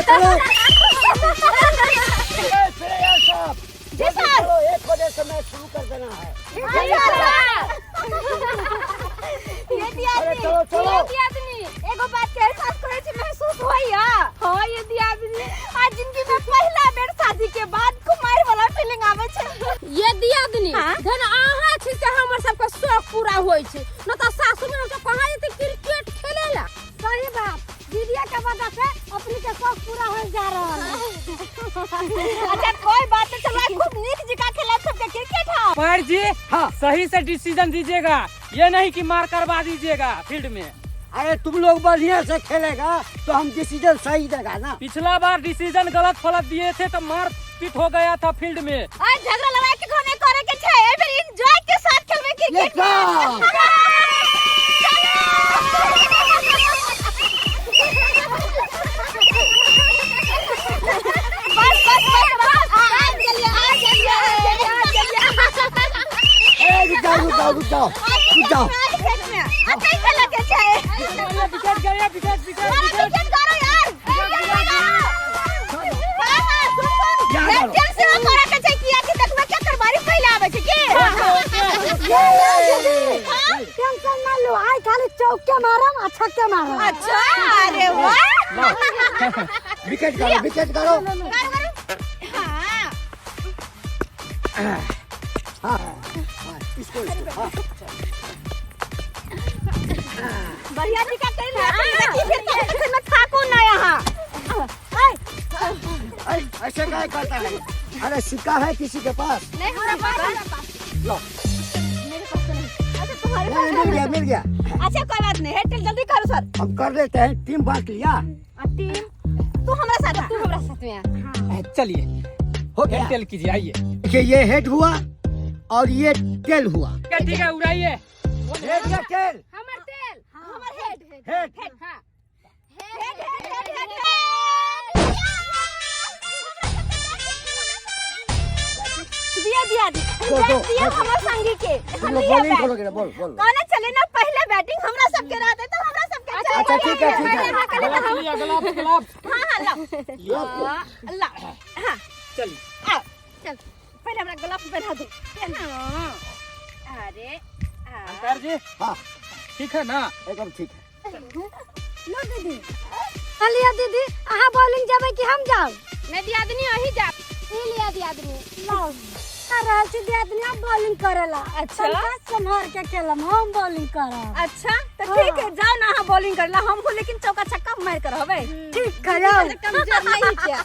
चलो जी सर। चलो 1 बजे से मैच शुरू कर देना है। अरे चलो चलो। एगो बात के एहसास करे छी महसूस होइया। हां यदि आदमी आज जिंदगी में पहला बेर शादी के बाद कुमार वाला फीलिंग आवे छै। यदि आदमी धन आहा छी से हमर सब के शौक पूरा होय छै न त सासु में हम सब कहां जेते क्रिकेट खेलेला। सही बात दीदिया के वजह से अपनी के शौक पूरा हो जा रहल है। अच्छा कोई बात नहीं, चलो खूब नीक जगह खेला सबके क्रिकेट हां। पर जी हाँ। सही से डिसीजन दीजिएगा, ये नहीं कि मार करवा दीजिएगा फील्ड में। अरे तुम लोग बढ़िया से खेलेगा तो हम डिसीजन सही देगा ना। पिछला बार डिसीजन गलत फलत दिए थे तो मार पीट हो गया था फील्ड में। आज झगड़ा लड़ाई के घने करे के छै, ए बेर एंजॉय के साथ खेलबे क्रिकेट में। रुक जाओ। अकेले खेला के छै। विकेट गया, विकेट करो यार। टेंशन से करे के छै किया कि देखबे के करबारी पहले आवे छै की। टेंशन ना लो, आई खाली चौके मारम आ छक्के मारम। अच्छा अरे वाह। विकेट करो। हाँ इसको बढ़िया टिका कर ले फिर तो मैं थाकू ना यहाँ। ऐसे क्या करता है? अरे सिक्का है किसी के पास? नहीं हमारे पास लो मेरे पास तो नहीं। अच्छा तुम्हारे पास मिल गया। अच्छा कोई बात नहीं, हेड जल्दी करो सर। हम कर लेते हैं, टीम बांट लिया। टीम तू हमारे साथ में। चलिए हो गया। टेल कीजिए, आइए। देखिए ये हेड हुआ और ये टेल हुआ। ठीक है उड़ाइए। हेड या टेल? हमर तेल हमारे हेड हेड। हां दिया हमारे संगी के। तुम लोग बॉलिंग करोगे ना? बोल कहना चले ना पहले बैटिंग हमरा सबके रहते तो हमरा सबके। अच्छा ठीक है। गलत लिया, गलत। हां ला हां चलिए चल पहले हमरा ग्लव्स पहना दे। अरे अंकर जी हाँ ठीक है ना? एकदम ठीक है। लो दीदी। अलिया दीदी अहाँ बॉलिंग जाबे कि हम जाओ? नहीं दी आदमी वही जा ई लिया दी आदमी लो। अरे सीधे आदमी अब बॉलिंग करेला। अच्छा संभाल के खेलम, हम बॉलिंग करब। अच्छा तो ठीक है जाओ ना, हाँ बॉलिंग करला हम को, लेकिन चौका छक्का मार कर हबे। ठीक है जाओ। कमजोर नहीं क्या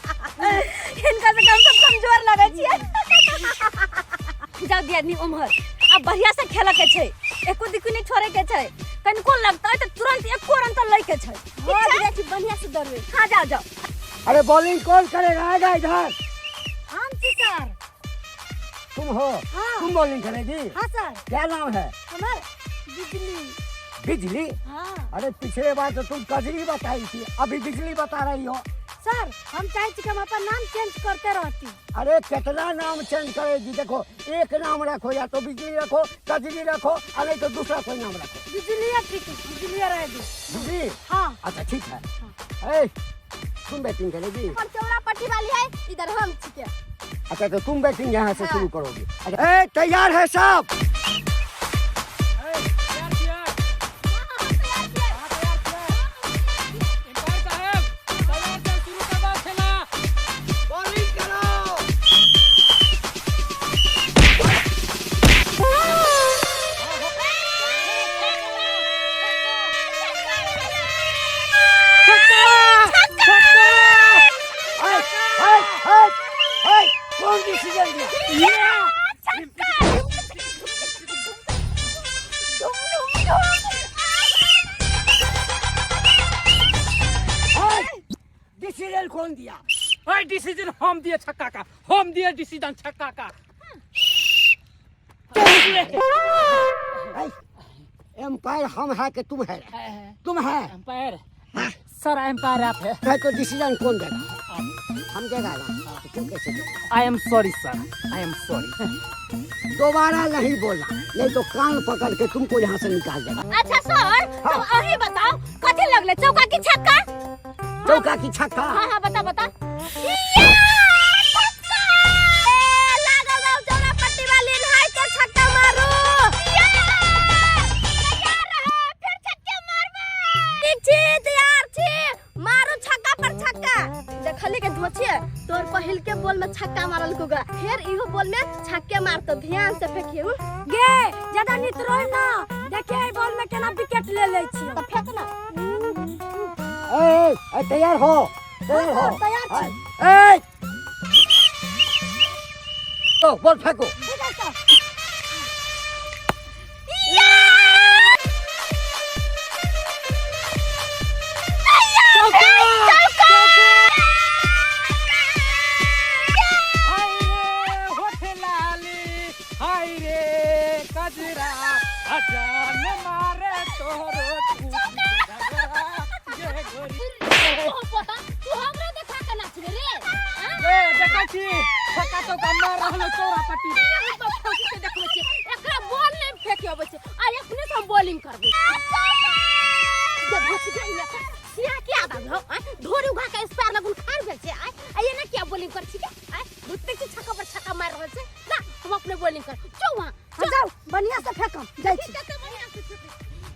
इनका से कम सब कमजोर लगे छिए। जाओ दी आदमी उमहर अब बढ़िया से खेला के छै, एको दिक्कत नहीं छोड़े के छै। कनको लगता है तो तुरंत एको रन तो लई के छै। देखी बढ़िया से दौड़े। हां जाओ। अरे बॉलिंग कौन करेगा? आएगा इधर। हम सर। तुम हो? हाँ। तुम बॉलिंग करेगी? हां सर। क्या नाम है? हमार बिजली। हाँ अरे पिछले बार तो तुम कजरी बताई थी, अभी बिजली बता रही हो। सर हम चाहे कि हम अपना नाम चेंज करते रहती। अरे कितना नाम चेंज करेगी? देखो एक नाम रखो, या तो बिजली रखो, कजरी रखो, और नहीं तो दूसरा कोई नाम रखो। बिजलिया ठीक है, बिजलिया रहेगी। बिजली? हाँ अच्छा ठीक है। तुम बैटिंग करेगी? और चौड़ा पट्टी वाली है इधर हम ठीक है। अच्छा तो तुम बैटिंग यहाँ से शुरू करोगी। अच्छा तैयार है सब? कौन डिसीजन दिया? डिसीजन कौन दिया? डिसीजन हम दिए छक्का का, हम दिए डिसीजन छक्का का। एम्पायर हम है कि तुम है? तुम है एम्पायर सर, एम्पायर आप है। तो डिसीजन कौन देगा? समझेगा ना? तुम कैसे बोलते? I am sorry sir, I am sorry. दोबारा नहीं बोलना, नहीं तो कान पकड़ के तुमको यहाँ से निकाल देगा। अच्छा सर, तो अही बताओ कथी लगले, चौका की छक्का? चौका की छक्का? हाँ हाँ बता बता। तोर पहिल के बॉल में छक्का मारल कोगा, फिर इहो बॉल में छक्के मारतो, ध्यान से फेंकियो। गे ज्यादा नितरो ना, देखिए ई बॉल में केना विकेट ले ले छी। तो फेंक ना। तैयार हो, तैयार हो। तैयार छी। तो बॉल फेंको। ठीक है सर। बॉलिंग करबे धोरी उठा के स्पार लगुन खार भेल छै। आइ ये ना क्या बॉलिंग कर छी के? आइ बुत्ते की छक्का पर छक्का मार रहल छै ना, हम अपने बॉलिंग कर। चौ वहां जाओ बढ़िया से फेंकम जाई छी।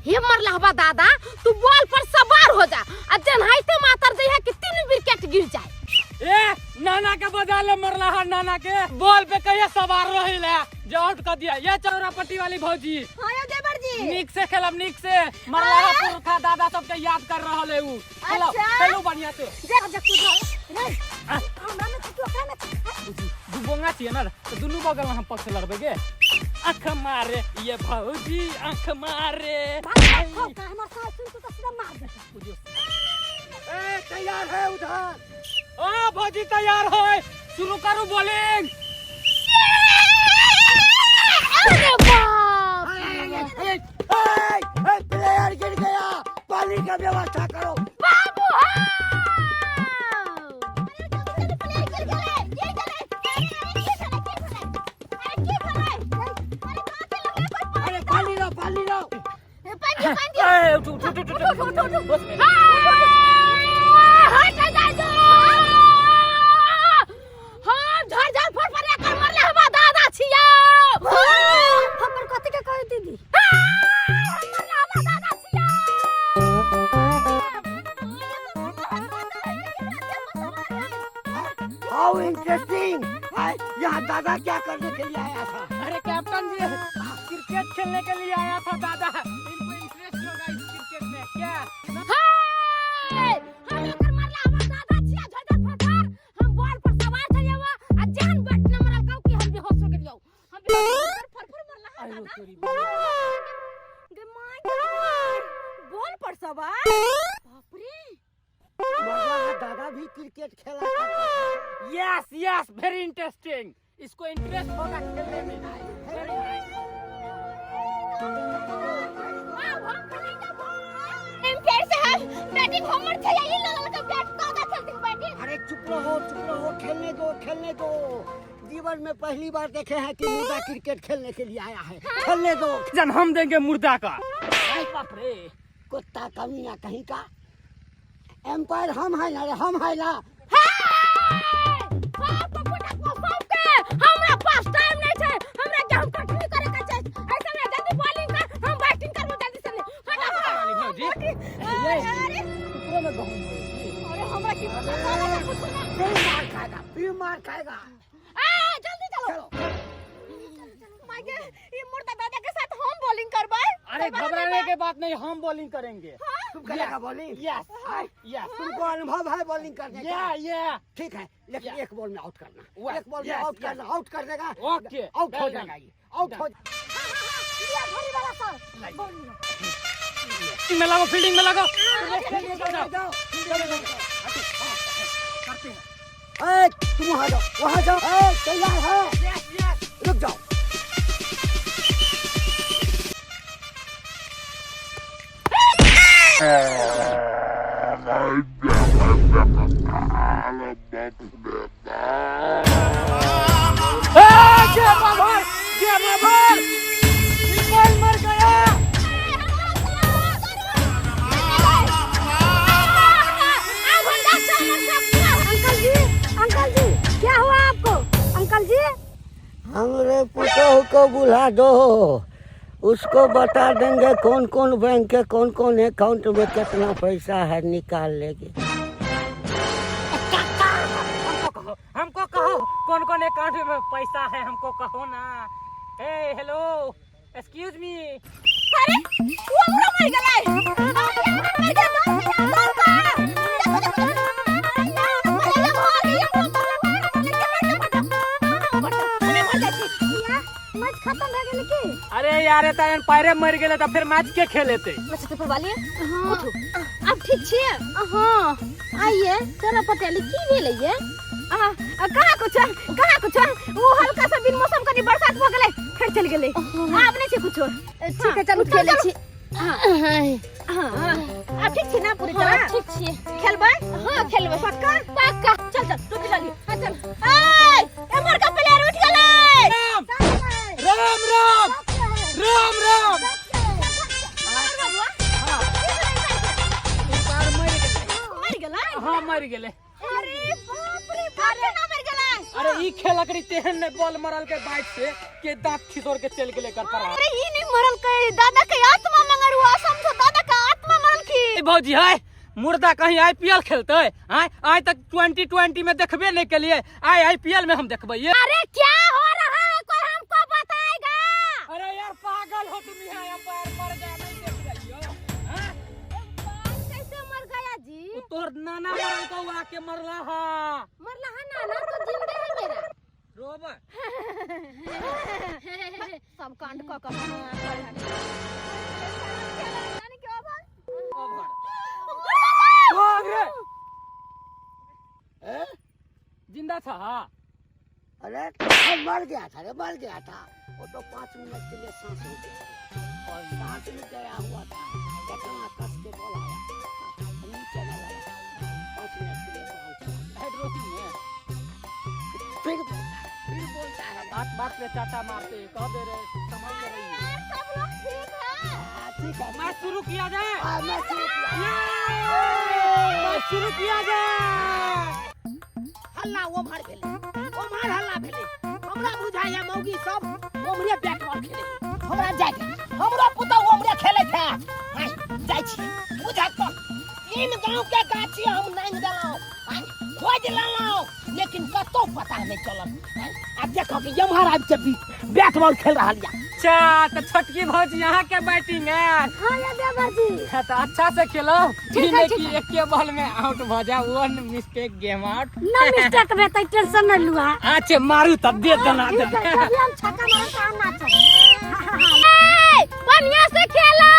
हे मरला हवा दादा, तू बॉल पर सवार हो जा, आ जनहाइते मातर जइहा कि 3 विकेट गिर जाए। ए नाना के बजा ले मरला है, नाना के बॉल पे कहिए सवार रही ले जो आउट कर दिया। ये चौरापट्टी वाली भौजी हां देवर जी निक से खेलब, निक से मरला है, पुरखा दादा सबके याद कर रहल है उ। खेलो खेलो बढ़िया से। जा जा कूद रे। हमरा में तू ओकरा में दू बोंगा छिए ना, तो दुनू बगल हम पक्ष लड़बे गे। आंख मारे ये भौजी, आंख मारे। हमर साथ सुन तो सीधा मार दे। तैयार है उधर? ओ भौजी तैयार हो, शुरू करू बॉलिंग। अरे बाप प्लेयर गिर गया, पानी का व्यवस्था करो। बाबू अरे पानी लो, पानी लो। How interesting. यहाँ दादा क्या करने के लिए आया था? अरे कैप्टन जी, क्रिकेट खेलने के लिए आया था दादा। इनको इंटरेस्ट होगा इस क्रिकेट में क्या? हम बॉल पर सवार थे हुआ, आ जान बैठ न मरल कहू कि हम बेहोश हो गेलियो। हम फरफर मरला है दादा। बॉल पर सवार? बाप रे। दादा भी क्रिकेट खेला करता था। Yes yes, very interesting. इसको इंटरेस्ट होगा खेलने में। Very nice. फिर से हम बैटिंग होमर थे, यही लोग का बैट का खेलते बैटिंग। अरे चुप रहो, खेलने दो, खेलने दो। जीवन में पहली बार देखे हैं कि मुर्दा क्रिकेट खेलने के लिए आया है। खेलने दो। जन हम देंगे मुर्दा का। बाप रे, कुत्ता कमीना कहीं का। एम्पायर हम है ना रे, हम है ना। हमरा पास टाइम नहीं है, हमरा के हम कंटिन्यू करे के छै। ऐसे में जल्दी बॉलिंग कर, हम बैटिंग करबो जल्दी से। वाली भौजी अरे टुकड़ों में गहूं है। अरे हमरा की पता कुछ ना। फिर मार खाएगा। जल्दी चलो। मायके ये मुर्दा दादा के साथ हम बॉलिंग करबे। अरे घबराने के बात नहीं, हम बॉलिंग करेंगे। तुम करेगा बॉलिंग? Yes yes. तुमको अनुभव है बॉलिंग करने का? या ठीक है, लेकिन एक बॉल में आउट करना। Yes, एक बॉल में yes, आउट करना, आउट कर देगा। ओके, आउट हो well जाएगा done. ये, आउट हो। ये घड़ी वाला सर बॉलिंग में लगो, फील्डिंग में लगो। जाओ। तुम वहाँ जाओ, वहाँ जाओ। तैयार है? Yes yes. रुक जाओ। मर गया। अंकल जी क्या हुआ आपको? अंकल जी हमरे पुतोह को बुला दो, उसको बता देंगे कौन कौन बैंक के कौन कौन अकाउंट में कितना पैसा है, निकाल लेंगे। हमको कहो कौन कौन अकाउंट में पैसा है, हमको कहो ना। हे हेलो एक्सक्यूज मी। अरे वो हमरा मर गेलै। मैच खत्म हो गेल की? अरे यार तन पैरे मर गेले तो फिर मैच के खेलेते। अच्छा पेपर वाली उठो। अब ठीक छियै? हां आइए तोरा पटेल की भेलै ये? कहाँ कुछ वो हल्का सा बिन मौसम कनी बरसात भ गेलै फिर चल गेलै। आब नै छै कुछो। ठीक है चलू खेलै छी। हां ठीक छी ना पूरी तरह? ठीक छी। खेलबै? हां खेलबै पक्का पक्का। चल चल टोपी लगी। हां चल। ए एमर का प्लेयर उठ गेलै। राम राम राम राम। हाँ मर गेले। अरे बाप रे बाप केना मर गेलै? अरे ई खेलकड़ी तेहन ने बॉल मरल के बाइक से के दांत खिसोर के चल गेले कर पर। अरे ई नहीं मरल के दादा के आत्मा मंगर हुआ, समझो दादा का आत्मा मरल की। भौजी है मुर्दा कहीं आईपीएल खेलते हैं? आज तक 2020 में देखबे नहीं के लिए, आई आईपीएल में हम देखबे ये। अरे क्या हो रहा है कोई हमको बताएगा? अरे यार पागल हो तुम, यहाँ अंपायर मर गया नहीं देख रही हो? हाँ? कैसे मर गया जी? तोर नाना मरल को आके मरला हा। मरला है नाना तो जिंदा है मेरा। रोब सब कांड का कहानी पर है। नानी क्या बात? जिंदा था। अरे मर गया था, मर गया था वो तो 5 मिनट के लिए सांस हो गया और सांस में गया हुआ था, इतना कस के बोलाया नीचे न लगा। 5 मिनट के लिए हाइड्रोसिन में फिर बोलता है बात बात पे चाटा मारते कह दे रहे समझ ले रही है। सब लोग ठीक है? ठीक है मैच शुरू किया जाए। मैं मैच शुरू किया जाए। हल्ला वो मार भेले, वो मार हल्ला भेले। हमरा बुझाया मौगी सब हमरे बैट बॉल खेले, हमरा जाके हमरो पुतौ हमरे खेले थे। हाय जाय छी बुझा तो इन गांव के गाछी हम नाइन देलौ, खोज लेलौ लेकिन कतो पता नहीं चलल। अब देखो कि यमहर आब के बैट बॉल खेल रहल या। अच्छा तो छोटकी भौजी यहाँ के बैटिंग है। हां ये देवा जी। तो अच्छा से खेलो, ठीक है, कि एक के बॉल में आउट हो जा। One mistake game out. ना मिस्टेक में तो टेंशन न लुआ। अच्छा मारू तब दे देना दे। कभी हम छक्का मारे काम ना चले। बढ़िया से खेलो।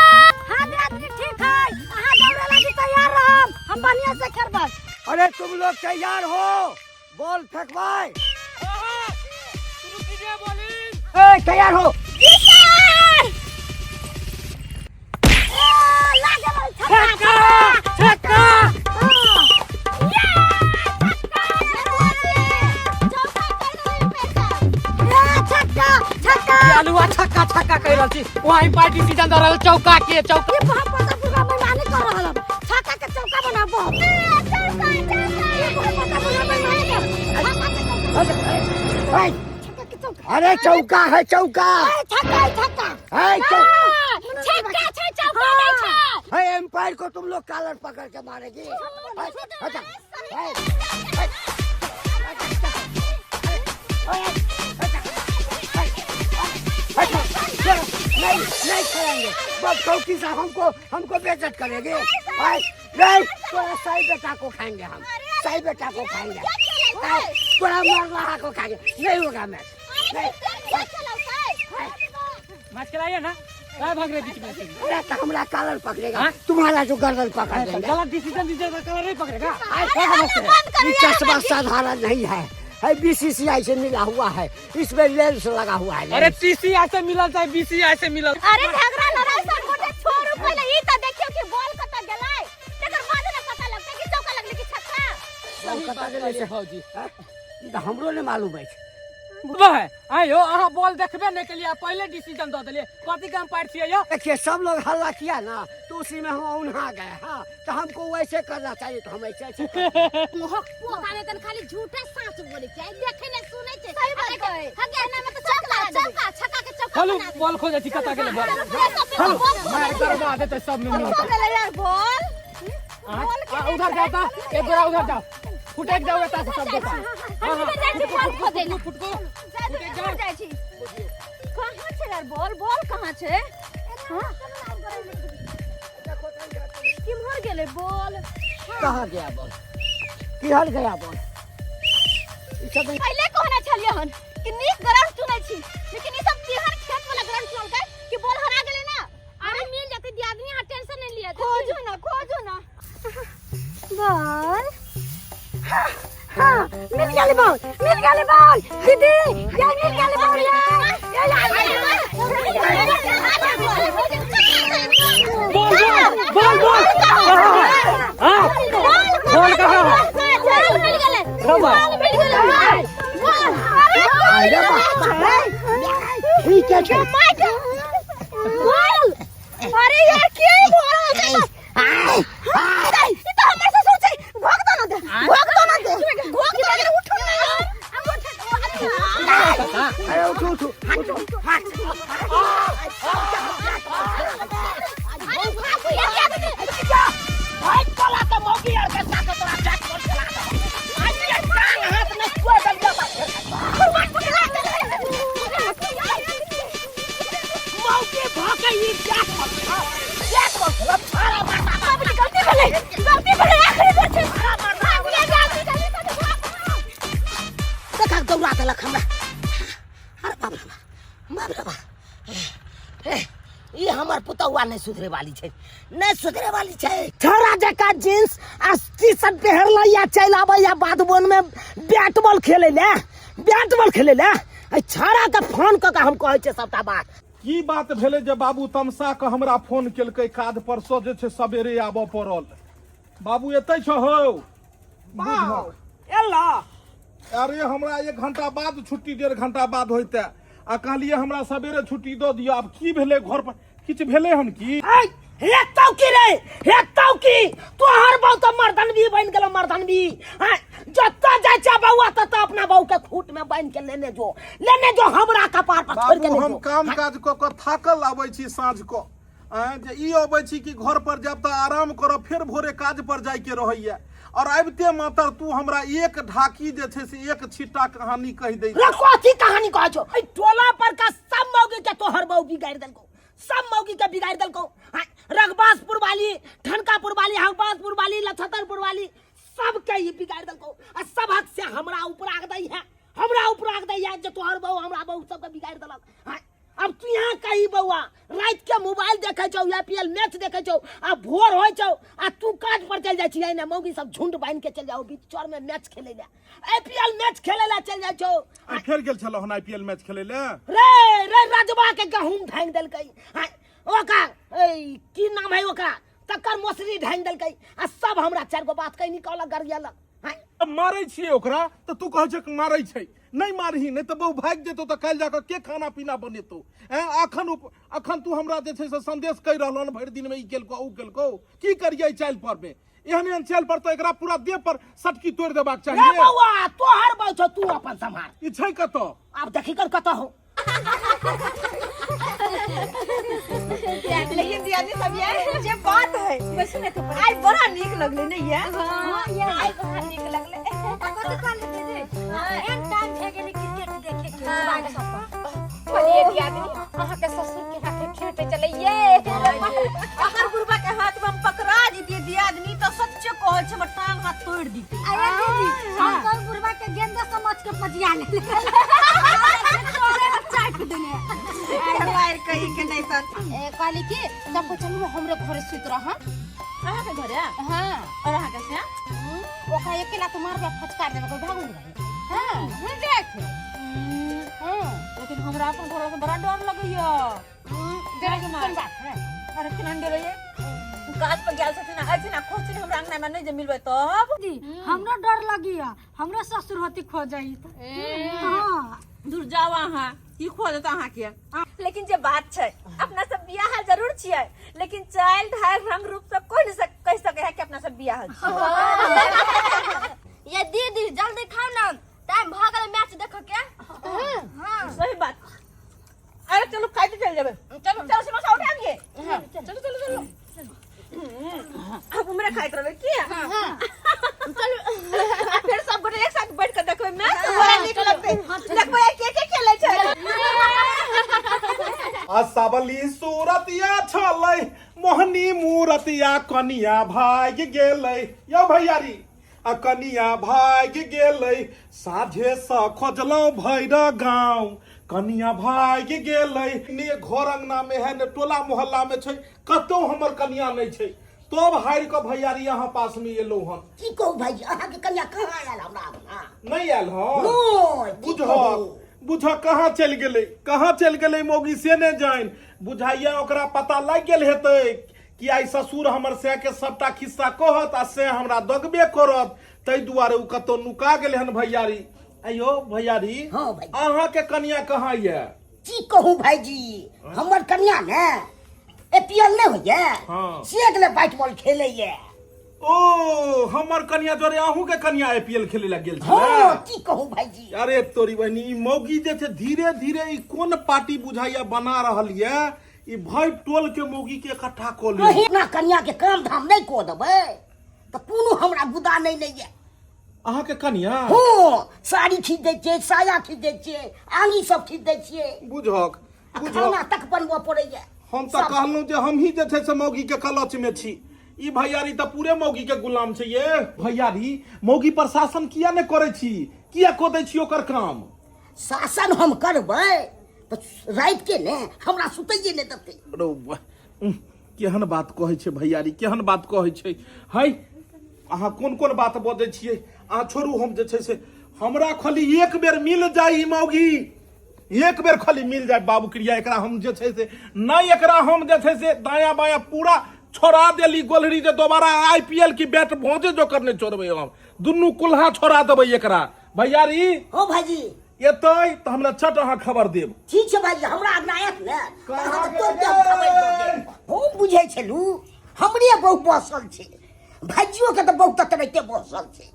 हां आदमी ठीक है, हां दौड़े लगी तैयार रहो, हम बढ़िया से खेलबे। अरे तुम लोग तैयार हो? बॉल फेंकवाए। शुरू कीजिए बॉलिंग। ए तैयार हो? छक्का छक्का कह रहल छी, वहीं पार्टी सीजन दे रहल चौका के चौका। ये बहुत बड़ा पूरा बेईमानी कर रहल है। छक्का के चौका बनाबो। अरे चौका है चौका। छक्का छक्का है छक्का छै चौका नहीं छै। है एम्पायर को तुम लोग कॉलर पकड़ के मारेगी। नहीं करेंगे, बस कौटी साहब हमको बेइज्जत करेंगे। नहीं थोड़ा सही बेटा को खाएंगे, हम सही बेटा को खाएंगे, थोड़ा मरला को खाएंगे। नहीं होगा मैच। मैच खिलाइए ना, क्या भाग रहे बीच में से? अरे तो हमारा कॉलर पकड़ेगा, तुम्हारा जो गर्दन पकड़ देगा। गलत डिसीजन दीजिएगा, कलर नहीं पकड़ेगा। ये चश्मा साधारण नहीं है बीसीसीआई से मिला हुआ है, इसमें लेंस लगा हुआ है। अरे टीसीआई से मिलल चाहे बीसीआई से मिलल। अरे झगड़ा लड़ाई सब मोटे छोड़ पहले ई त देखियो कि बॉल कत गेलै, तकर बाद न पता लगतै। वाली भौजी हमरो ने मालूम है आयो अहाँ बॉल देखबे नहीं के लिए पहले डिसीजन दे दिलिए कथी काम पार्ट छिए यो देखिए सब लोग हल्ला किया ना तो उसी में हम उन्हा गए हाँ तो हमको वैसे करना चाहिए तो हम ऐसे पोता ने तन खाली झूठे सांस बोले छै देखे ने सुने छै सही बात है हगे ना में तो चौका छक्का के चौका चलो बॉल खो जाती कता के बॉल चलो मार करवा देते सब में यार बॉल उधर जाता एक बार उधर जाओ फुटेक जाओ ता सब देखो बॉल खो दे फुटको जाइ छी कहां छै यार बॉल कहां छै हां किमहर गेले बॉल कहाँ गया बॉल किहल गया बॉल पहले कहना छलिए हन कि नीक ग्राउंड चुनै छी लेकिन ई सब तिहर खेत वाला ग्राउंड चुन के कि बॉल हरा गेले ना अरे मिल जाती दी आदमी हां टेंशन नहीं लिया खोजो ना बॉल हाँ मिल गया बॉल दीदी ये मिल गया बॉल बॉल बॉल कहां मिल गेले अरे यार क्या बोल रहा है ये तो हमारे से सोचे भोग दो ना दे उठो अरे उठो ये हमार पुतौआ नहीं सुधरे वाली छै छोरा जका जींस आ टी-शर्ट पहन ल या चल आबे या बाद बोन में बैट बॉल खेले ले छोरा के फोन क के हम कहै छै सबटा बात की बात भेले जे बाबू तमसा के हमरा फोन केलकै काज परसो जे छै सबेरे आबऽ पड़ल बाबू एतै छ हो बुझ एला अरे हमरा 1 घंटा बाद छुट्टी 1.5 घंटा बाद होइते आ कहलिए हमरा सबेरे छुट्टी दऽ दिअ आब की भेलै घर पर किछ भेलै हन की हेतौ की तोहर बहु तो मर्दनवी बन गेलो मर्दनवी जत्ता जाय छै बउआ त अपना बहू के खूट में बांध के लेने जो हमरा कपार पर छोड़ के बाबू हम काम काज क थाकल आबै छी साँझ क जे ई अबै छी कि घर पर जब तक आराम करब फिर भोरे काज पर जाय के रहैया और आबिते मातर तू हमरा एक ढाकी जे छै से एक छिट्टा कहानी कहि दै रे कथी कहानी कहै छौ ए टोला पर का सब मौगी के तोहर बहू बिगाड़ देलको सब मौगी के बिगाड़ देलको रगबासपुर वाली ठनकापुर वाली हंगबासपुर वाली लछतरपुर वाली सब के ही बिगाड़ देलको आ सब हक से हमरा ऊपर आग दै है जे तोहर बहू हमरा बहू सब के बिगाड़ देलक अब तू यहाँ कही बउआ रात के मोबाइल देखे छौ आईपीएल मैच देखे छौ आ भोर होय छौ आ तू काज पर चल जाय छी ना मौगी सब झुंड बांध के चल जाओ बीच चौर में मैच खेले ले आईपीएल मैच खेले ला चल जाय छौ फेर गेल छलो हन आईपीएल मैच खेले ले रे राजबा के गहूम ढांग देलकै ओका की नाम है ओकरा तकर मोसरी ढांग देलकै आ सब हमरा 4 गो बात कहि निकाल गरियालक मारै छियै ओकरा त तू कहै छै मारै छै नहीं मारही नहीं तो बहु भाग जेतो तो कल जाकर के खाना पीना बनेतो अखन तू हमरा जे छै से संदेश कहि रहलो न भरि दिन में ई केलको उ केलको की करियै चाइल पर में एहन चाइल पर तो एकरा पूरा देह पर सटकी तोड़ देबाक चाहिए रे बउआ तोहर बहू छ तू अपन संभाल ई छै कतो आब देखि कर कतो हो लेकिन दियादी सब ये जे बात है बस में तो आई बड़ा नीक लगले नहीं है हां ये आई बड़ा नीक लगले कतो काल दे एक टाइम भे गेली क्रिकेट देखे के बाग सब बोलिए दियादी अहां के ससुर के हाथ खेते चलिए अगर गुरबा के हाथ में पकड़ा दी दियादी तो सच्चे कहै छै टांग हाथ तोड़ दी अरे दीदी हम तो गुरबा के गेंदा समझ के पजिया ले चाट देने वायर कहीं के नहीं सर कहली कि जब चलू हमरे घरे सुत रह अहां के घरे हां और अहां के से ओकरा अकेला तो मार के फचकार देबे कोई भागू नहीं हां देख हां लेकिन हमरा अपन घर से बड़ा डर लगैया जरा के मार अरे किन डर रही गाछ पर गेल छथिन ऐसे ना खोज हमरा अंगना में नहीं जे मिलबे तब दीदी हमरा डर लगिया हमरा ससुर होती खो जाई त हां दूर जाओ अहाँ की खो देता अहाँ के लेकिन जे बात छै अपना सब बियाह जरूर छियै लेकिन चाइल्ड है रंग रूप से कोई नहीं कह सके है कि अपना सब बियाह छियै ये दीदी जल्दी खाओ ना टाइम भ गेल मैच देखो के हां सही बात अरे चलो खाइते चल जाबे चलो चलो समोसा उठाएंगे चलो चलो चलो अब हमरा खाइत रहबे की चलो फिर सब गोटे एक साथ बैठ के देखबे मैच बड़ा नीक लगते देखबे के खेले छै आ सबली सूरतिया छलै मोहनी मूरतिया कनिया भाग गेलै यो भैयारी आ कनिया भाग गेलै साझे स खोजलौ भैर गाँव कनिया भाग गेलै ने घर अंगना में है ने टोला मोहल्ला में छै कतौ हमर कनिया नहीं छै तब हारि के भैयारी यहाँ पास में एलो हन की कहू भाई अहाँ के कन्या कहाँ आयल हमरा अंगना नहीं आयल हन नोय बुझ कहाँ चल गेलै मौगी से ने जान बुझाइया ओकरा पता लग गेल हेतै कि आई ससुर हमर से के सबटा खिस्सा कहत आ से हमरा दगबे करत तै दुआरे उ कतौ नुका गेल हन भैयारी अयो भैयारी हां भाई अहाँ के कन्या कहाँ ये की कहू भाईजी हमर कन्या ने एपीएल ने होइए हां से गेले बैट बॉल खेले ये ओ हमर कन्या जोरे अहूँ के कन्या आईपीएल खेले लग गेल हां छले की कहू भाईजी अरे तोरी बहनी ई मौगी जे छै धीरे धीरे ई कोन पार्टी बुझाइया बना रहल ये ई भाई टोल के मौगी के इकट्ठा क ले कहीं ना कन्या के काम धाम नहीं को देबै त कोनो हमरा गुदा नहीं नहीं है अहाँ के कन्या हो साड़ी खींच दै छियै साया खींच दै छियै आंगी सब खींच दै छियै बुझक खाना तक बनबऽ पड़ैया हम त कहलहुँ जे हम ही जे छै से मौगी के कलच में छी ई भैयारी त पूरे मौगी के गुलाम छै ये भैयारी मौगी पर शासन किया ने करे छी किया को दै छी ओकर काम शासन हम करबै त रात के ने हमरा सुतैये ने देतै केहन बात कहै छै भैयारी केहन बात कहै छै है अहाँ कोन कोन बात बजै छियै अहाँ छोड़ू हम जे छै से हमरा खाली एक बेर मिल जाई मौगी एक बेर खाली मिल जाए बाबू क्रिया एकरा हम जे छै से नहीं एकरा हम जे छै से दाया बाया पूरा छोड़ा देली गोलहरी जे दोबारा आईपीएल की बैट भोजे जो करने छोड़बै हम दुनू कुल्हा छोड़ा देबै एकरा भैयारी हो भाईजी एतै त हमरा छट अहाँ खबर देब ठीक छै भाईजी हमरा आज्ञायत ने कहाँ तो गेलै? खबर दऽ देब हम बुझै छलू हमरे बहुत बसल छै भाईजियो के त बहुत तरहते बसल छै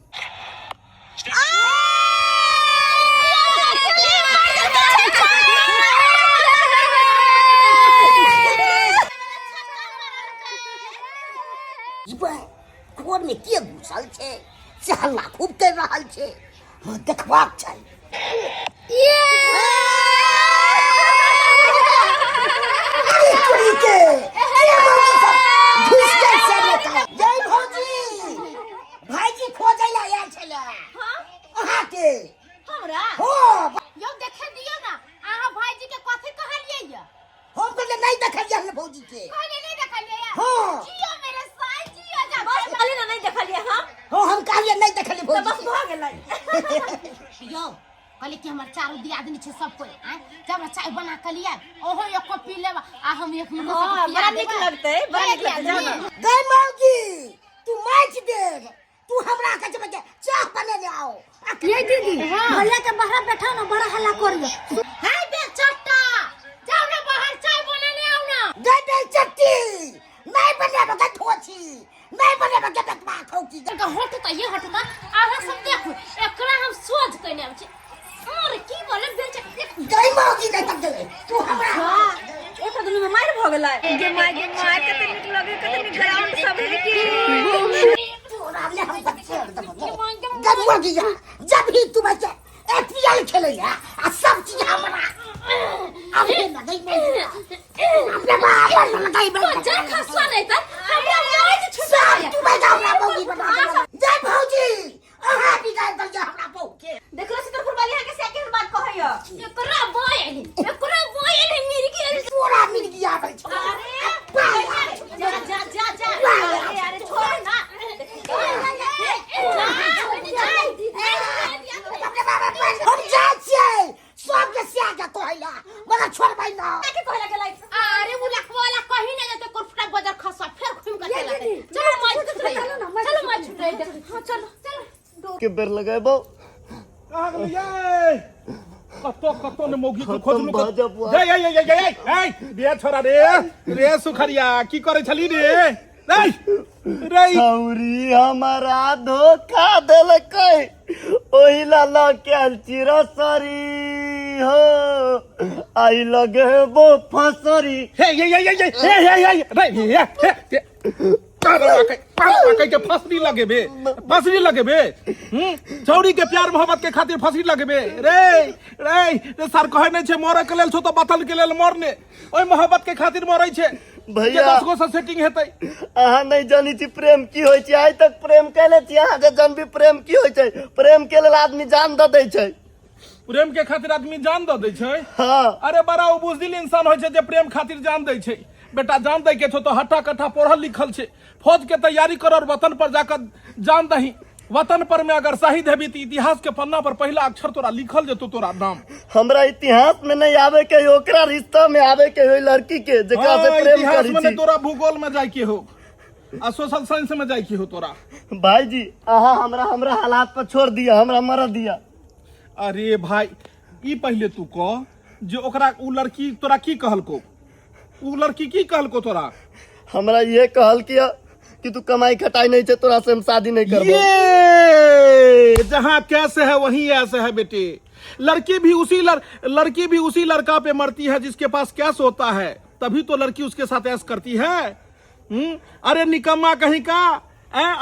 घर में के घुसल छै से हल्ला खूब कर रहल छै देखबाक चाही भाईजी खोजै ला आयल छले अहाँ के हमरा हो यो देखे दियो ना आहा भाईजी के कथि कहलियै या हम कहले नहीं देखलियै हम भौजी के कहले नहीं देखलियै या हां जियो मेरे साईं जियो जा बस खाली ना नहीं देखलिए हम हां हम कहलियै नहीं देखलियै भौजी बस भ गेलै यो कहले कि हमर चारू दियादनी छै सब कोई जब चाय बना के लिया ओहो एक कप पी लेबा आ हम एक मुंह हां बड़ा नीक लगतै बड़ा नीक लगतै गई मौगी तू मैच देख तू हमरा के जब चाय बने ले आओ ये दीदी भैया के बाहर बैठा ना बड़ा हल्ला करियो हाय बे चट्टा जाओ ना बाहर चाय बनाने आओ ना गई चट्टी नहीं बने बगे ठोची नहीं बने बगे बकवा खौची का होट त ये होट त आहा सब देखो एकरा हम सोच कने आउ छी अरे की बोले बेच गई मौगी नहीं तक दे तू हमरा एक दुनु में मार भ गेलै गे मार कते नीक लगे कते नीक ग्राउंड सब है की तोरा ले हम बच्चे गई मौगी जब भी तू बच्चे एपीएल खेलैया आ सब चीज हमरा अबे ना गई मौगी अपने बाप गई मौगी जा खसवा नहीं त हमरा मोज छुटा तू बैठा हमरा मौगी बना जय भौजी अहाँ भी गई दल हमरा बहु के देखलो सितरपुर वाली है के सेकंड बात कहैया एकरा बोए ने मेरी के पूरा मिल गया भाई अरे छोड़ ना हम जाय छियै सब के सिया कहैला मगर छोड़बै ना के कहला गेलै अरे वो लखवाला कहीं ना जाते कोरफटा बाजार खसवा फिर घूम के चला के बेर लगेबो कहाँ गेलियै कतो ने मौगी को खोजलू खत्म भऽ जाबो। रे छोरा रे सुखरिया की करे छली रे रे छौरी हमारा धोखा देलकै ओही ला के चिरसरी हो आई लगेबो फसरी फसरी लगेबे छौरी के प्यार मोहब्बत के खातिर फसरी लगेबे रे सर कहे नहीं छे मरे के लेल छो तो बतल के लेल मरने ओई मोहब्बत के खातिर मरै छे भैया 10 गो से सेटिंग हेतै अहाँ नहीं जानी छी प्रेम की होय छै आइ तक प्रेम कैले छी अहाँ के जानबी प्रेम की होय छै प्रेम के लेल आदमी जान दे दै छै प्रेम के खातिर आदमी जान दे छै हाँ अरे बड़ा बुजदिल इंसान होय छै जे प्रेम खातिर जान दै छै बेटा जान दे के छो तो हट्टा कट्ठा पढ़ल लिखल छै फौज के तैयारी कर और वतन पर जाकर जान दही वतन पर में अगर शहीद हेबी तो इतिहास के पन्ना पर पहला अक्षर तोरा लिखल जेतो तोरा नाम हमरा इतिहास में नहीं आवे के ओकरा रिश्ता में आवे के होय लड़की के जेकरा से प्रेम इतिहास करी में छी तोरा भूगोल में जाय के हो आ सोशल साइंस में जाय के हो तोरा भाई जी अहाँ हमरा हालात पर छोड़ दिया हमरा मर दिया अरे भाई ई पहले तू कह जे ओकरा उ लड़की तोरा की कहलको उ लड़की की कहलको तोरा हमरा ये कहल किया कि तू कमाई खटाई नहीं छे तोरा से हम शादी नहीं करबो ये जहाँ कैसे है वहीं ऐसे है बेटे लड़की भी उसी लड़का पे मरती है जिसके पास कैश होता है तभी तो लड़की उसके साथ ऐश करती है अरे निकम्मा कहीं का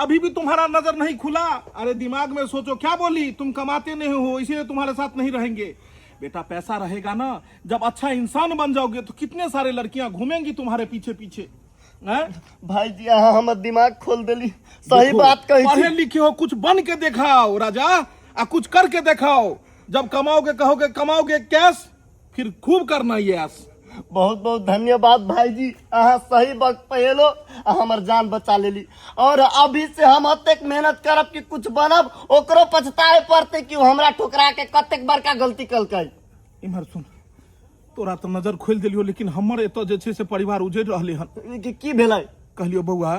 अभी भी तुम्हारा नजर नहीं खुला अरे दिमाग में सोचो क्या बोली तुम कमाते नहीं हो इसीलिए तुम्हारे साथ नहीं रहेंगे बेटा पैसा रहेगा ना जब अच्छा इंसान बन जाओगे तो कितने सारे लड़कियां घूमेंगी तुम्हारे पीछे पीछे भाई जी अहाँ हमर दिमाग खोल देली सही बात कही पढ़े लिखे हो कुछ बन के दिखाओ राजा आ कुछ करके दिखाओ जब कमाओगे कहोगे कमाओगे कैश फिर खूब करना ये ऐश बहुत बहुत धन्यवाद भाई जी अहाँ सही वक्त पे एलो आ हमर जान बचा लेली और अभी से हम अतेक मेहनत करब कि कुछ बनब ओकरो पछताए पड़ते कि हमरा ठुकरा के कतेक बड़का गलती कलकै इमहर सुन तोरा तो नजर खोल दिलियो लेकिन हमर एतो जे छै से परिवार उजड़ रहले हन की भेलै कहलियो बौआ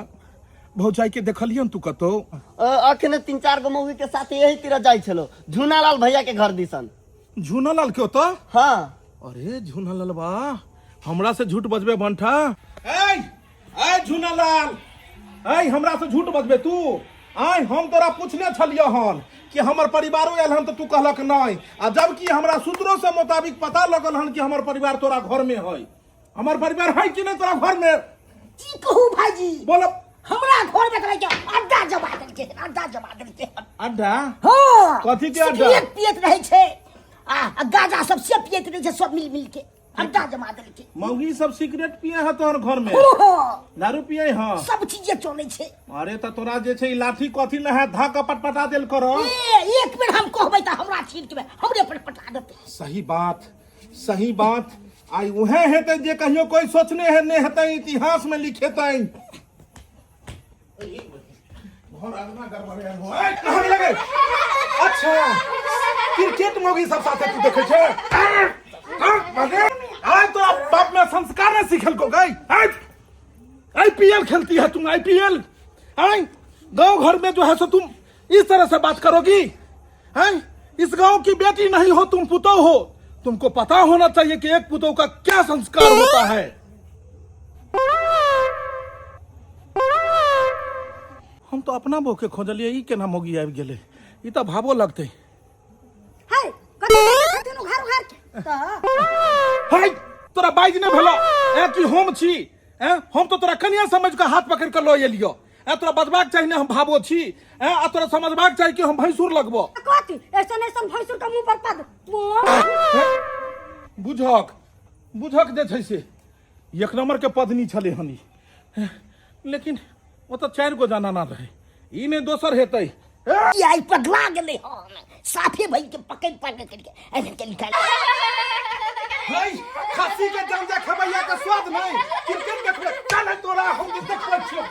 भौजाई के देखलियन तू कतो अखने 3-4 गो मौगी के साथ यही तीर जाई छलो झूनालाल भैया के घर दिसन झूनालाल के तो हाँ अरे झूनालाल बा हमरा से झूठ बजबे बंठा ए झूनालाल हमरा से झूठ बजबे तू हम तोरा पूछने छलियो हन कि हमर परिवारो आयल हन तो तू कहलक नहीं आ जबकि हमरा सूत्रों से मुताबिक पता लगल हन कि हमर परिवार तोरा घर में है हमर परिवार है कि नहीं तोरा घर में की कहू भाईजी बोलो हमरा घर में करे के अड्डा जमा देलके अड्डा हां कथी के अड्डा पियत रहे छे आ गाजा सब से पियत रहे छे सब मिल के अड्डा जमा देलके मौगी सब सिगरेट पिए है तोहर घर में दारू पिए हां सब चीजें चले छे अरे त तोरा जे छै लाठी कथी न है धाका पटपटा देल करो एक बेर हम कहबै त हमरा छीन के हमरे पटपटा देते सही बात आई उहे हेतै जे कहियो कोई सोचने है ने हेतै इतिहास में लिखेतै घर आगना गड़बड़े हो कहां लगे अच्छा क्रिकेट मौगी सब साथे तू देखे छे आज तो बाप में संस्कार नहीं सीखल को गई आईपीएल खेलती है तुम आईपीएल गांव घर में जो है सो तुम इस तरह से बात करोगी इस गांव की बेटी नहीं हो तुम पुतौ हो तुमको पता होना चाहिए कि एक पुतौ का क्या संस्कार होता है हम तो अपना बो के खोजलिए ई केना मोगी आबि गेले ई तो भावो लगते हाय कते घर हाय तोरा बाइज ने भेलो कि हम छी हम तो तोरा कनिया समझ के हाथ पकड़ के लो एलियो तोरा बजबाक चाहिए ने हम भावो छी आ तोरा समझबाक चाहिए कि हम भैंसुर लगबो कथी ऐसन भैंसुर के मुंह पर पद बुझक जे छै से एक नंबर के पदनी छले हनी लेकिन वो तो 4 गो जाना ना रहे ई ने दोसर हेतै आई पगला गेले हम साफे भाई के पकड़ करके ऐसे के निकाल खस्सी के जंजा खबैया के स्वाद नहीं क्रिकेट देखबे चल तोरा हम देखबै छियो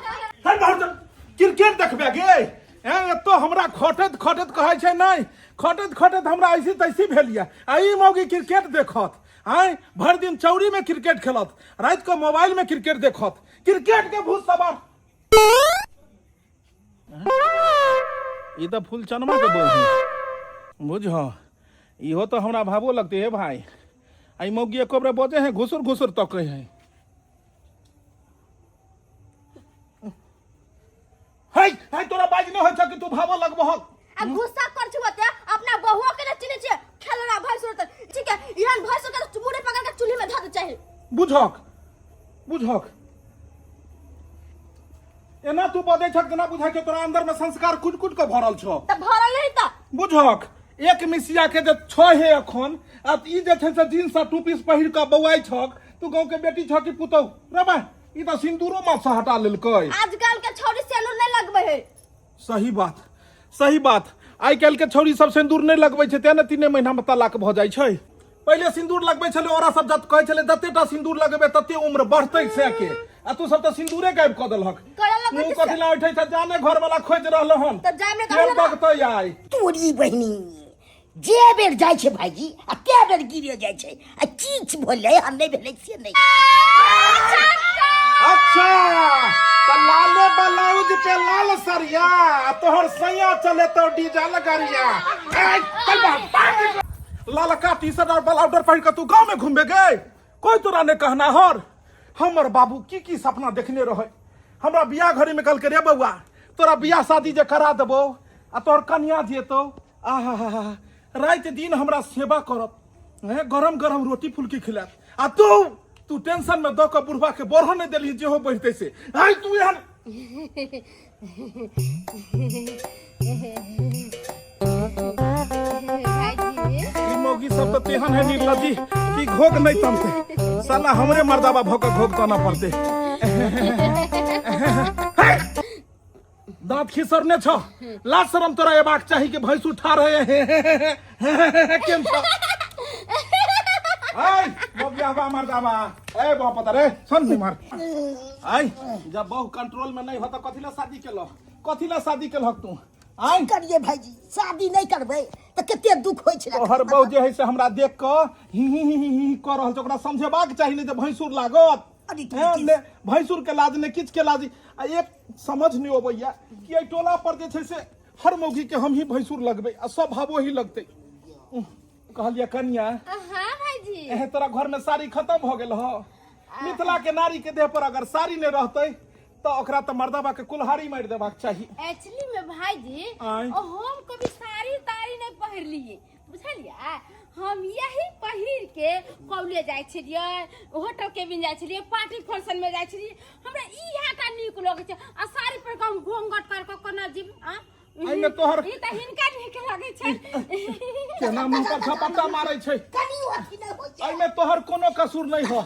क्रिकेट देखबे गे तो हमरा खटत कहै छै नहीं खटत हमरा ऐसी तैसी भेलिया आई मौगी क्रिकेट देखत भर दिन चौरी में क्रिकेट खेलत रात को मोबाइल में क्रिकेट देखत क्रिकेट के भूत सवार ये तो फूल चनमा के बहू है बुझो इहो तो हमरा भावो लगते है भाई आई मौगी एको बेर बजे हैं घुसुर घुसुर तक है हाय तोरा बाज न होय छ कि तू भावो लगबो अब गुस्सा कर छुते अपना बहुओं के न चिने छे खेलना भाई सुरत ठीक है इहन भाई सुरत चुबुरे पकड़ के चूल्हे में धर दे चाहिए बुझक एना तू बदे छक जना बुझा के तोरा अंदर में संस्कार कुट कुट के भरल छ त भरल नहीं त बुझक एक मिसिया के जे छ है अखन अब ई जे छै से जींस आ टू पीस पहिर के बौआई छक तू गांव के बेटी छ कि पुतौ रे बा ई त सिंदूरो में से हटा लेलकै आजकल के छौरी सेलून नहीं लगबे है सही बात आई काल्हि के छौरी सब सिंदूर नहीं लगबै छै तेने 3 महीना में तलाक भ जाइ छै पहले सिंदूर लगबै छले ओरा सब जत कहै छले जतेटा सिंदूर लगबे तते उम्र बढ़तै से के आ तू सब त सिंदूरे गायब क देलहक मुंह कथि ला उठै छ जाने घर वाला खोज रहल हन त जाय में फेर बगतै आई तोरी बहिनी जे बेर जाइ छै भाईजी आ के बेर गिरे जाइ छै आ चीच भोले हम नहीं भेलै से नहीं अच्छा त लाले ब्लाउज पे लाल सरिया तोहर सैया चले तो डीजल गाड़िया चल बाहर लालका टी शर्ट और ब्लाउज पहिर के तू गांव में घूमे गए कोई तोरा ने कहना हर हमर बाबू की सपना देखने रहे हमरा बियाह घड़ी में कल के रे बउआ तोरा बियाह शादी जे करा देबो आ तोहर कन्या जेतो आहा रात दिन हमरा सेवा करत गरम गरम रोटी फुलकी खिलात आ तू टेंशन में दो के बुढ़वा के बोरह नहीं देली जेहो बढ़ते से आई तू यहाँ मोगी सब तो तेहन है निर्लजी कि घोग नहीं तमते साला हमरे मर्दाबा भोक घोग तो ना पड़ते दांत खिसरने छ लाज शरम तोरा एबाक चाही कि भैंस उठा रहे हैं केम छ आई मोगियाबा मर्दाबा ए बा पता रे सुन नहीं मार आई जब बहु कंट्रोल में नहीं हो तो कथिला शादी केलहक तू आई करिए भाईजी शादी नहीं करबे त कते दुख होय छै तोहर बहु जे है से हमरा देख के ही कर रहल छ ओकरा समझेबाक चाही नहीं जे भैंसुर लागत भैंसुर के लाज ने किछ के लाज एक समझ नहीं अबैया कि ए टोला पर जे छै से हर मौगी के हम ही भैंसुर लगबे आ सब भावो ही लगते कहलिया कन्या हां भाईजी एहे तोरा घर में साड़ी खत्म हो गेल हो मिथिला के नारी के देह पर अगर साड़ी नहीं रहते तो ओकरा तो मर्दाबा के कुल्हाड़ी मार देबाक चाहिए एक्चुअली में भाईजी हम कभी साड़ी तारी नहीं पहिर लिए बुझलिए हम यही पहिर के कॉलेज जाय छलिए होटल केबिन जाय छलिए पार्टी फंक्शन में जाय छलिए हमरा ई हाटा नीक लगे छै आ साड़ी पर के हम घोंघट कर के कोना जीव आई में तोहर ई त हिनका नीक लगे छै केना मुंह पर झपट्टा मारै छै आई में तोहर कोनो कसूर नहीं हो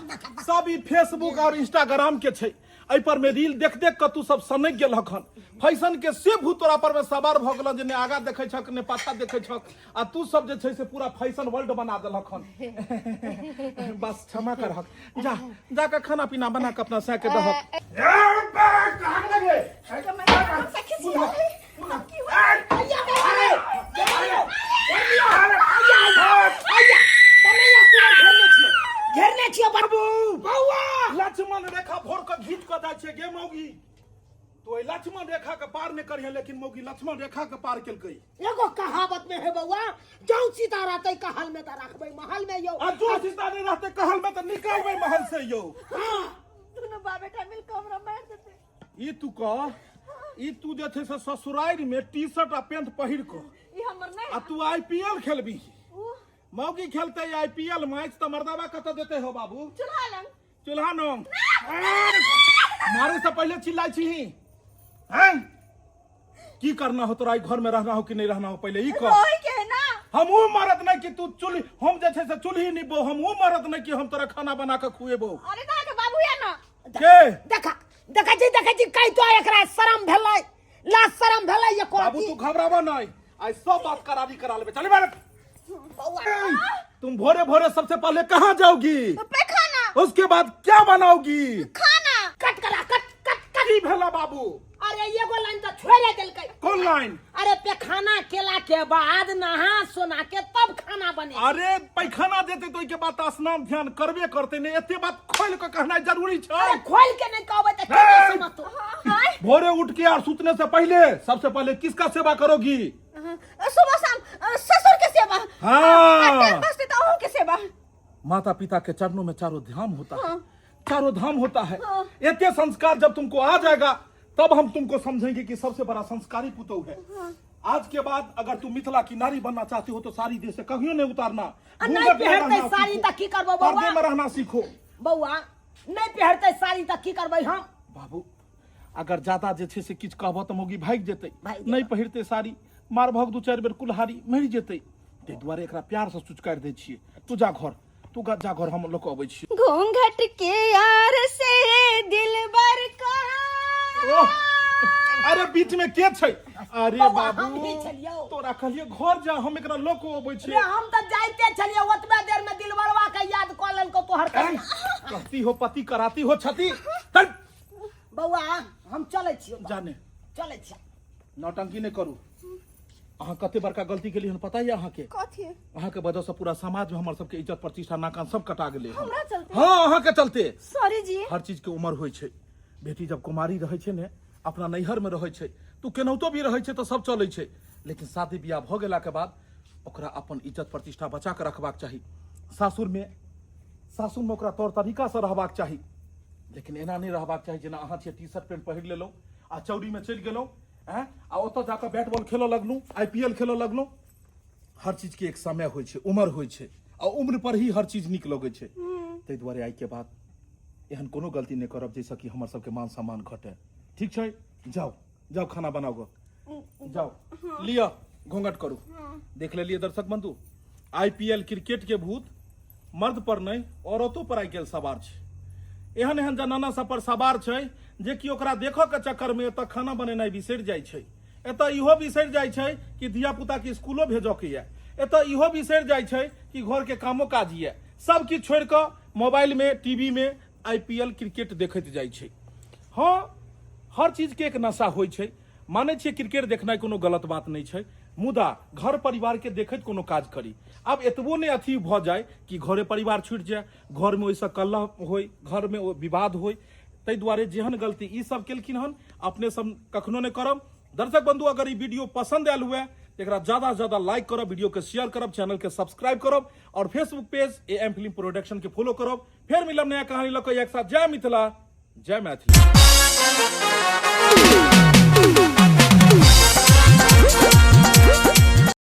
सब ई फेसबुक और इंस्टाग्राम के छै आई पर में रील देख देख के तू सब सनक गेल हखन फैशन के से भूत तोरा पर में सवार भ गेल जे ने आगा देखे छक ने पाछा देखे छक आ तू सब जे छै से पूरा फैशन वर्ल्ड बना देल हखन बस क्षमा कर हक जा के खाना पीना बना के अपना से के दहक कहां लगे घेरने छियो बाबू बौआ लक्ष्मण रेखा भोर के घीच के जाय छै गे मौगी तो लक्ष्मण रेखा के पार नहीं करिए लेकिन मौगी लक्ष्मण रेखा के पार केलकै एगो कहावत में है बउआ जो सीता रहते कहल में त रखबै महल में यो आ जो सीता नहीं रहते कहल में त निकालबै महल से यो हां दोनों बाप बेटा मिल के हमरा मार देते ई तू जे छै से ससुराल में टी-शर्ट आ पैंट पहिर के ई हमर नहीं आ तू आईपीएल खेलबी मौगी खेलते आईपीएल मैच तो मर्दाबा कत देते हो बाबू चूल्हा नो मारे से पहले चिल्लाई छी हैं की करना हो तोरा घर में रहना हो कि नहीं रहना हो पहले ई कह ओही के ना हम वो मरद नहीं कि तू चूल्ही हम जे छै से चूल्ही निबो हम वो मरद नहीं कि हम तोरा खाना बना के खुएबो अरे ना के बाबू या ना के देखा जी कई तो एकरा शरम भेलै लाज शरम भेलै ये को बाबू तू घबरावा नहीं आज सब बात करारी करा लेबे चल बाहर तुम भोरे भोरे सबसे पहले कहाँ जाओगी पैखाना उसके बाद क्या बनाओगी खाना कट की भेला बाबू अरे एगो लाइन तो छोड़े देलकै कौन लाइन अरे पैखाना केला के बाद नहा सोना के तब खाना बने अरे पैखाना देते तो के बात स्नान ध्यान करबे करते ने एते बात खोल के कहना जरूरी छै अरे खोल के नहीं कहबै त केना समझतो भोरे उठ के और सूतने से पहले सबसे पहले किसका सेवा करोगी? सुबह शाम ससुर के सेवा। हाँ। के सेवा। माता पिता के चरणों में चारों धाम होता है, चारों धाम होता है। ये संस्कार जब तुमको आ जाएगा तब हम तुमको समझेंगे कि सबसे बड़ा संस्कारी पुतौ है। आज के बाद अगर तुम मिथिला की नारी बनना चाहती हो तो साड़ी देश से कहियो नहीं उतारना। नहीं पहनते साड़ी तक की करबो बउआ? पर्दे में रहना सीखो बउआ। नहीं पहनते साड़ी तक की करबै हम? बाबू अगर ज्यादा जे छे से किछ कहबो त मोगी भाग जेतै। भागि नहीं पहिरते साड़ी मार भग दू चार बेर कुल्हाड़ी मरि जेतै। ते दुआरे एकरा प्यार से सुचकार दै छियै। तू जा घर, तू जा घर, हम लोग अबै छी। घूंघट के यार से दिलबर का। अरे बीच में के छै? अरे बउआ, बाबू हम ही छलियौ। तोरा कहलिए घर जा, हम एकरा लोक अबै छी। रे हम त जाइते छलिए, ओतबे देर में दिलबरवा के याद क लेलको तोहर के। कहती हो पति कराती हो छती। चल बउआ हम चलै छियै। जाने चलै छियै। नौटंकी नहीं करू। अहाँ कते बड़का गलती के लिए हन पता है अहाँ के? कथी? अहाँ के वजह से पूरा समाज में हमर सबके इज्जत प्रतिष्ठा नाकान सब कटा गेले। हमरा चलते? हाँ अहाँ के चलते। सॉरी जी। हर चीज के उम्र होय छै। बेटी जब कुमारी रहे छै ने, अपना नैहर में रहे छै, तू केनाहितो भी रहे छै तो सब चले छै। लेकिन शादी बियाह भ गेला के बाद ओकरा अपन इज्जत प्रतिष्ठा बचा के रखबाक चाही। सासुर में ओकरा तौर तरीका से रहबाक चाही। लेकिन एना नहीं रहबाक चाही जेना अहाँ छियै टी शर्ट पैंट पहिर लेलहुँ आ चौड़ी में चलि गेलहुँ आ ओतऽ जाकर बैट बॉल खेलऽ लगलहुँ, IPL खेलऽ लगलहुँ। हर चीज के एक समय होइ छै, उम्र होइ छै आ उम्र पर ही हर चीज नीक लगै छै। ताहि दुआरे आइ के बाद एहन कोनो गलती नहीं करब जैसे कि हमर सबके मान सम्मान घटे। ठीक छै? जाओ जाओ खाना बनाओ गो, जाओ लिया घूंघट करू। देख लेलिए दर्शक बंधु, IPL क्रिकेट के भूत मर्द पर नहीं औरतों पर आइ काल्हि सवार छै। एहन एहन जनाना सब पर सवार छै जे कि ओकरा देखो के चक्कर में एतऽ खाना बनेनाइ बिसरि जाइ छै, एतऽ इहो बिसरि जाइ छै कि धिया पुता के स्कूलो भेजो के ये, एतऽ इहो बिसरि जाइ छै कि घर के कामो काज ये। सब किछु छोड़ि कऽ मोबाइल में टीवी में IPL क्रिकेट देखैत जाइ छै। हाँ हर चीज के एक नशा होइ छै। मानै छियै क्रिकेट देखनाइ कोनो गलत बात नहीं छै, मुदा घर परिवार के देखैत कोनो काज करी। अब एतबो नहीं अथी भ जाए कि घरे परिवार छूट जाए, घर में ओइसे कलह होय, घर में विवाद होय। ताहि दुआरे जेहन गलती ई सब केलखिन हन अपने सब कखनो नहीं करब। दर्शक बंधु अगर ई वीडियो पसंद आयल हुए तो एकरा ज्यादा से ज्यादा लाइक करब, वीडियो के शेयर करब, चैनल के सब्सक्राइब करब और Facebook page AM film production के फॉलो करब। फिर मिलब नया कहानी लऽ कऽ एक साथ। जय मिथिला, जय मैथिली।